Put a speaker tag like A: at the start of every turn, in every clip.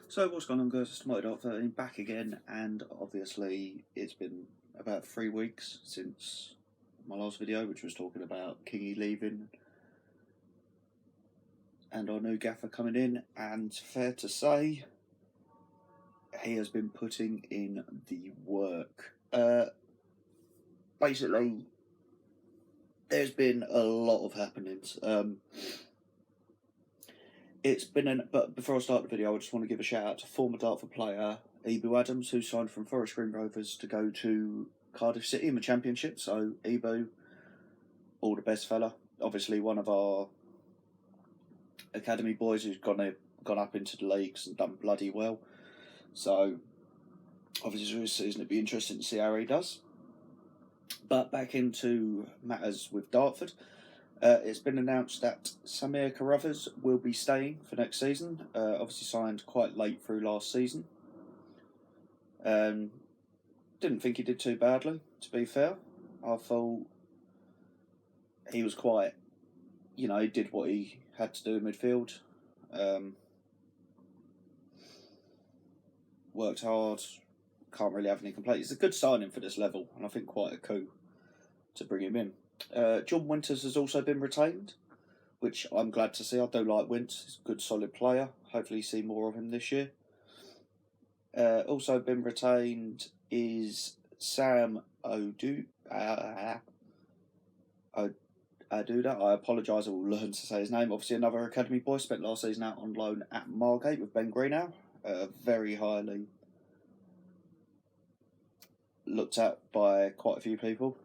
A: So what's going on, guys? It's Dartford back again, and obviously it's been about 3 weeks since my last video, which was talking about Kingy leaving and our new gaffer coming in, and fair to say he has been putting in the work. Basically, there's been a lot of happenings. But before I start the video, I just want to give a shout out to former Dartford player Ebu Adams, who signed from Forest Green Rovers to go to Cardiff City in the Championship. So Ebu, all the best, fella. Obviously, one of our academy boys who's gone up into the leagues and done bloody well. So obviously this season it'd be interesting to see how he does. But back into matters with Dartford. It's been announced that Samir Carruthers will be staying for next season. Obviously signed quite late through last season. Didn't think he did too badly, to be fair. I thought he was quite, he did what he had to do in midfield. Worked hard. Can't really have any complaints. It's a good signing for this level, and I think quite a coup to bring him in. John Winters has also been retained, which I'm glad to see. I do like Winters. He's a good, solid player. Hopefully see more of him this year. Also been retained is Sam Aduda. I apologise, I will learn to say his name. Obviously another academy boy, spent last season out on loan at Margate with Ben Greenow. Very highly looked at by quite a few people.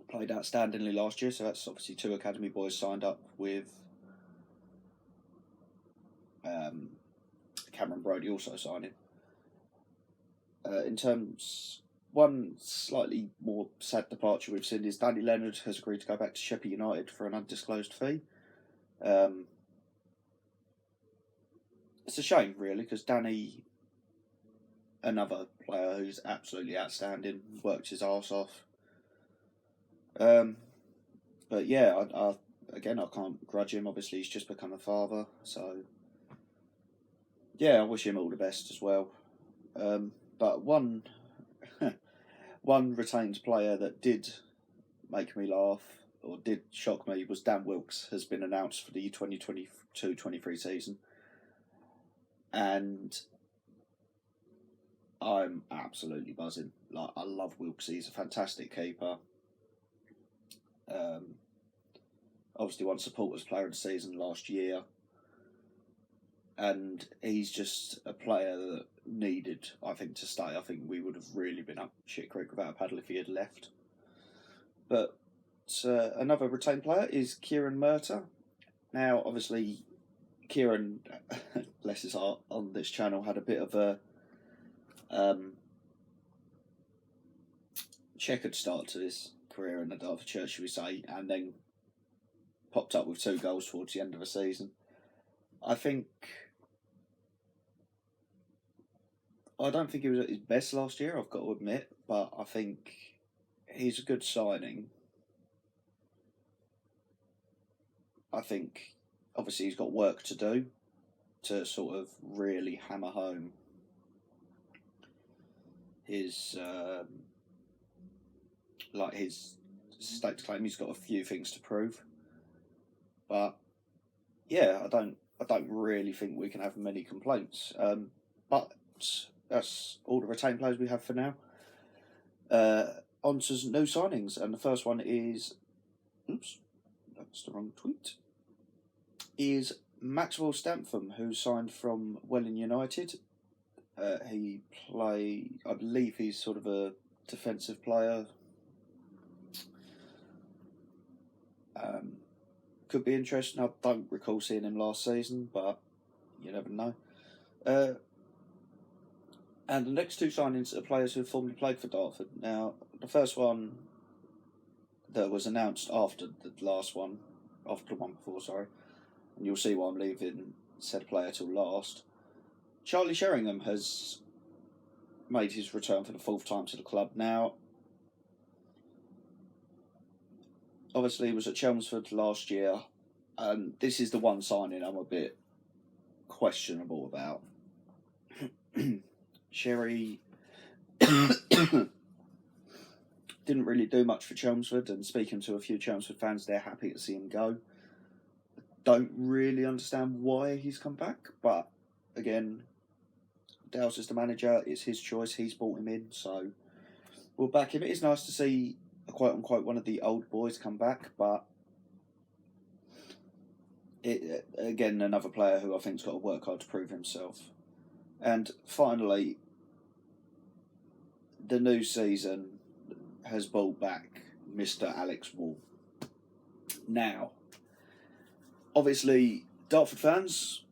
A: Played outstandingly last year, so that's obviously two academy boys signed up with Cameron Brodie also signing. In terms, one slightly more sad departure we've seen is Danny Leonard has agreed to go back to Sheffield United for an undisclosed fee. It's a shame, really, because Danny, another player who's absolutely outstanding, worked his arse off. But yeah, I can't grudge him. Obviously, he's just become a father, so yeah, I wish him all the best as well. But one retained player that did make me laugh or did shock me was Dan Wilkes has been announced for the 2022-23 season, and I'm absolutely buzzing. Like, I love Wilkes. He's a fantastic keeper. Obviously won Supporters Player of the Season last year, and he's just a player that needed, I think, to stay. I think we would have really been up shit creek without a paddle if he had left. But another retained player is Kieran Murtagh. Now, obviously, Kieran, bless his heart, on this channel had a bit of a checkered start to his career in the Dartford Church, should we say, and then popped up with 2 goals towards the end of the season. I don't think he was at his best last year, I've got to admit, but I think he's a good signing. I think, obviously, he's got work to do to sort of really hammer home his stakes claim. He's got a few things to prove, but yeah, I don't really think we can have many complaints. But that's all the retained players we have for now. On to new signings, and the first one is, oops, that's the wrong tweet, is Maxwell Stampham, who signed from Welling United. He I believe he's sort of a defensive player. Could be interesting. I don't recall seeing him last season, but you never know. And the next 2 signings are players who have formerly played for Dartford. Now, the first one that was announced after the one before, sorry, and you'll see why I'm leaving said player till last. Charlie Sheringham has made his return for the 4th time to the club. Now, obviously he was at Chelmsford last year, and this is the one signing I'm a bit questionable about. Sherry didn't really do much for Chelmsford, and speaking to a few Chelmsford fans, they're happy to see him go. Don't really understand why he's come back, but again, Dale's is the manager, it's his choice, he's brought him in, so we'll back him. It is nice to see, quote unquote, one of the old boys come back, but again, another player who I think's got to work hard to prove himself. And finally, the new season has brought back Mr. Alex Wall. Now, obviously, Dartford fans,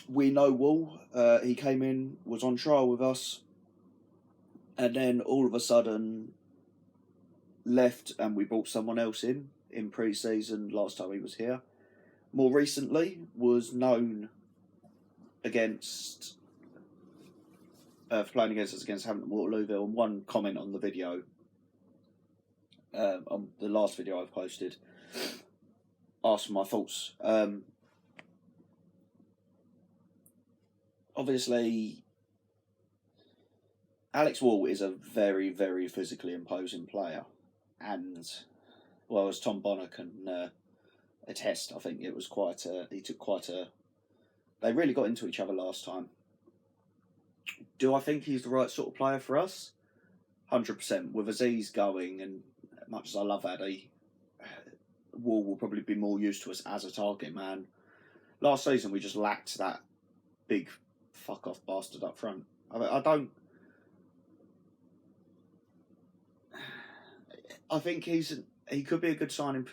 A: we know Wall. He came in, was on trial with us, and then all of a sudden left, and we brought someone else in pre-season last time he was here. More recently, was known against for playing against us against Hampton Waterlooville, and one comment on the video, on the last video I've posted, asked for my thoughts. Obviously, Alex Wall is a very, very physically imposing player, and well, as Tom Bonner can attest, I think it was they really got into each other last time. Do I think he's the right sort of player for us? 100%. With Aziz going, and much as I love Addy, Wall will probably be more used to us as a target man. Last season, we just lacked that big fuck-off bastard up front. I think he could be a good signing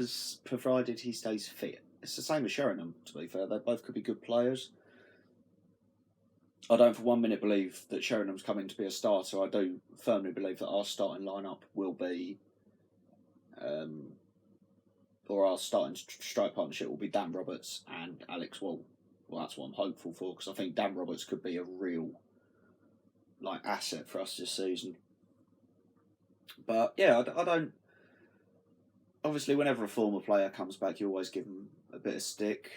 A: provided he stays fit. It's the same as Sheringham, to be fair. They both could be good players. I don't for 1 minute believe that Sheringham's coming to be a starter. I do firmly believe that our starting lineup will be, or our starting strike partnership will be Dan Roberts and Alex Wall. Well, that's what I'm hopeful for, because I think Dan Roberts could be a real asset for us this season. But yeah, I don't. Obviously, whenever a former player comes back, you always give them a bit of stick.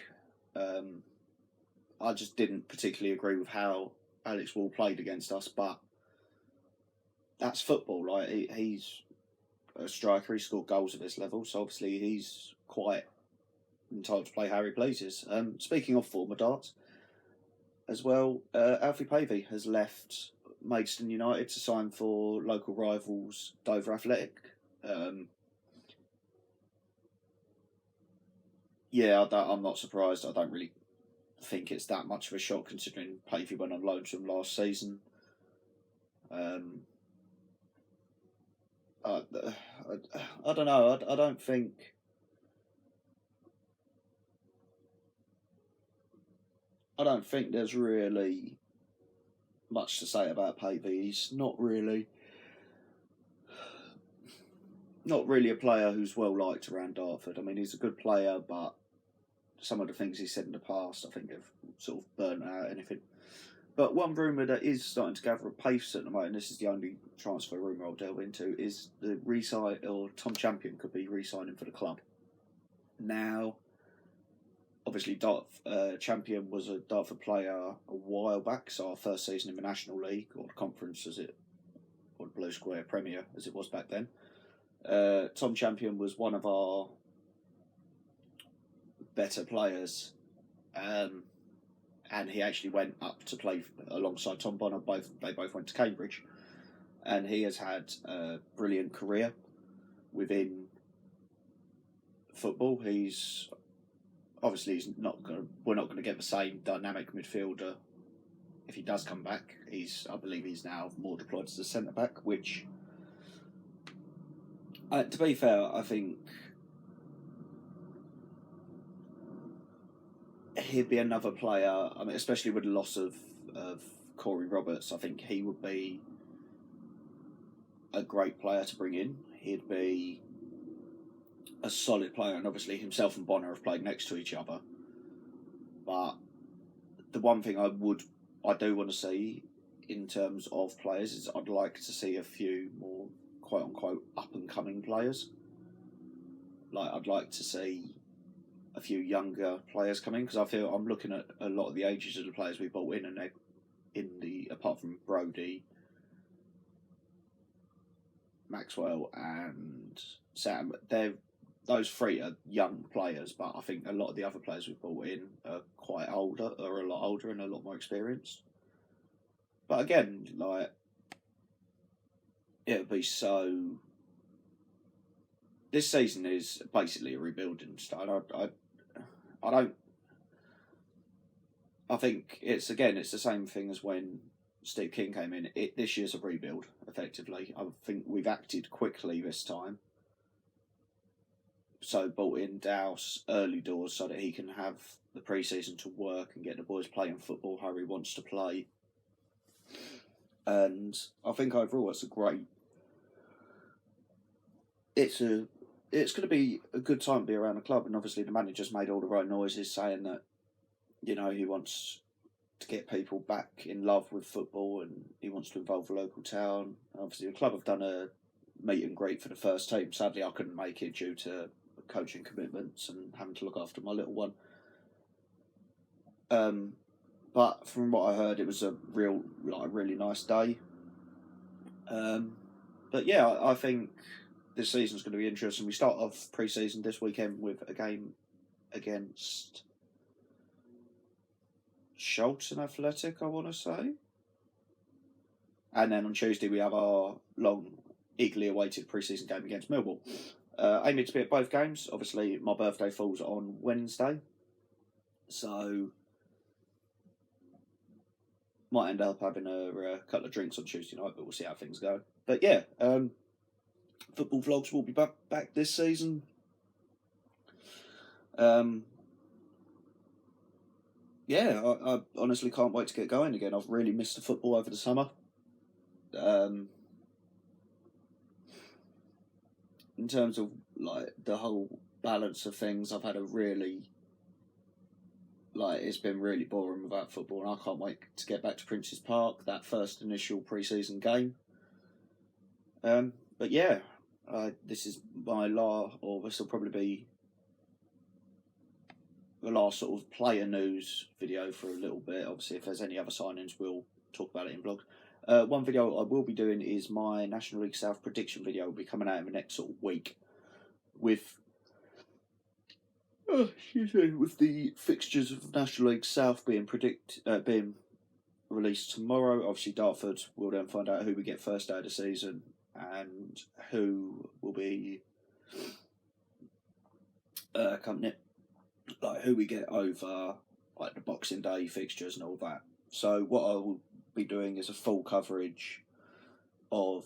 A: I just didn't particularly agree with how Alex Wall played against us, but that's football. He's a striker, he scored goals at this level, so obviously he's quite entitled to play how he pleases. Speaking of former Darts, as well, Alfie Pavey has left Maidstone United to sign for local rivals Dover Athletic. I'm not surprised. I don't really think it's that much of a shock considering Pavey went on loan to him last season. I don't know. I don't think. I don't think there's really much to say about Pavey. He's not really a player who's well liked around Dartford. I mean, he's a good player, but some of the things he said in the past, I think, have sort of burnt out anything. But one rumour that is starting to gather a pace at the moment, and this is the only transfer rumour I'll delve into, is the Tom Champion could be re-signing for the club. Now, obviously, Champion was a Dartford player a while back, so our first season in the National League, or the Conference or the Blue Square Premier as it was back then. Tom Champion was one of our better players, and he actually went up to play alongside Tom Bonner. They both went to Cambridge, and he has had a brilliant career within football. We're not going to get the same dynamic midfielder if he does come back. I believe he's now more deployed as a centre back, which, to be fair, I think he'd be another player. I mean, especially with the loss of Corey Roberts, I think he would be a great player to bring in. He'd be a solid player, and obviously himself and Bonner have played next to each other. But the one thing I do want to see in terms of players is I'd like to see a few more quote unquote up and coming players. I'd like to see a few younger players coming, because I feel I'm looking at a lot of the ages of the players we bought in, and they apart from Brody, Maxwell, and Sam, those three are young players, but I think a lot of the other players we've brought in are quite older, or a lot older and a lot more experienced. But again, like, it'll be so. This season is basically a rebuilding style. I don't. I think it's the same thing as when Steve King came in. This year's a rebuild, effectively. I think we've acted quickly this time. So brought in Douse early doors so that he can have the pre-season to work and get the boys playing football how he wants to play. And I think overall it's going to be a good time to be around the club. And obviously the manager's made all the right noises saying that, you know, he wants to get people back in love with football and he wants to involve the local town. And obviously the club have done a meet and greet for the first team. Sadly, I couldn't make it due to coaching commitments and having to look after my little one. But from what I heard, it was a really nice day. But yeah, I think this season's going to be interesting. We start off pre-season this weekend with a game against Charlton Athletic, I want to say. And then on Tuesday we have our long, eagerly awaited pre-season game against Millwall. Aiming to be at both games. Obviously, my birthday falls on Wednesday, so might end up having a couple of drinks on Tuesday night, but we'll see how things go. But yeah, football vlogs will be back this season. Yeah, I honestly can't wait to get going again. I've really missed the football over the summer. In terms of like the whole balance of things, I've had it's been really boring without football, and I can't wait to get back to Prince's Park, that first initial pre-season game. But yeah, this is this will probably be the last sort of player news video for a little bit. Obviously, if there's any other signings, we'll talk about it in vlogs. One video I will be doing is my National League South prediction video. Will be coming out in the next sort of week with the fixtures of National League South being released tomorrow. Obviously, Dartford will then find out who we get first day of the season and who will be who we get over like the Boxing Day fixtures and all that. So what I will be doing is a full coverage of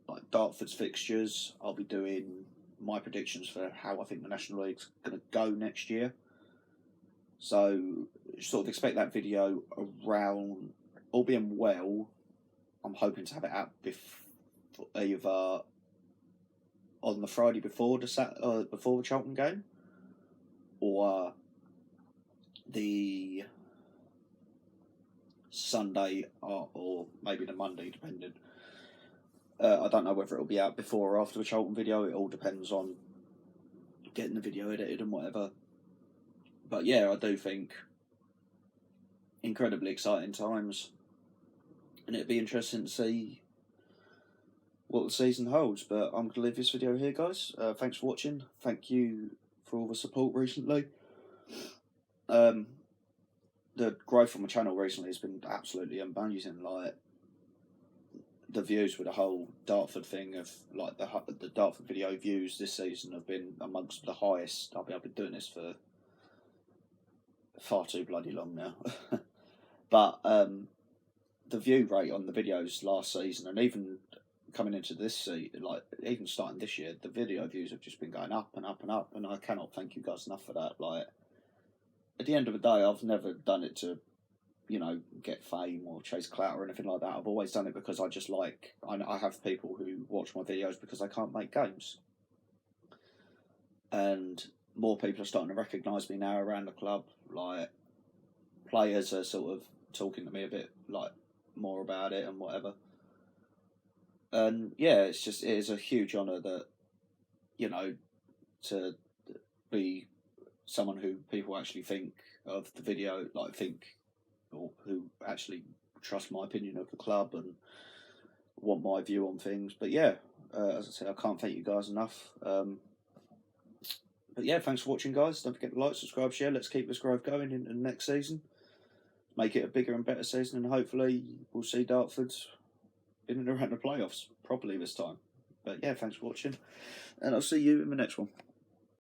A: like Dartford's fixtures. I'll be doing my predictions for how I think the National League's going to go next year. So sort of expect that video around, all being well, I'm hoping to have it out either on the Friday before the Charlton game, or the Sunday or maybe the Monday, depending. I don't know whether it'll be out before or after the Charlton video. It all depends on getting the video edited and whatever. But yeah, I do think incredibly exciting times, and it'd be interesting to see what the season holds. But I'm going to leave this video here, guys. Thanks for watching. Thank you for all the support recently. The growth on my channel recently has been absolutely amazing. Like, the views with the whole Dartford thing of like the Dartford video views this season have been amongst the highest. I've been doing this for far too bloody long now. But the view rate on the videos last season, and even coming into this season, like even starting this year, the video views have just been going up and up and up, and I cannot thank you guys enough for that. Like, at the end of the day, I've never done it to, you know, get fame or chase clout or anything like that. I've always done it because I just like, I have people who watch my videos because I can't make games. And more people are starting to recognise me now around the club. Like, players are sort of talking to me a bit like more about it and whatever. And yeah, it is a huge honour that, you know, to be someone who people actually think of the video, like or who actually trust my opinion of the club and want my view on things. But yeah, as I said, I can't thank you guys enough. But yeah, thanks for watching, guys. Don't forget to like, subscribe, share. Let's keep this growth going in the next season. Make it a bigger and better season, and hopefully we'll see Dartford in and around the playoffs properly this time. But yeah, thanks for watching, and I'll see you in the next one.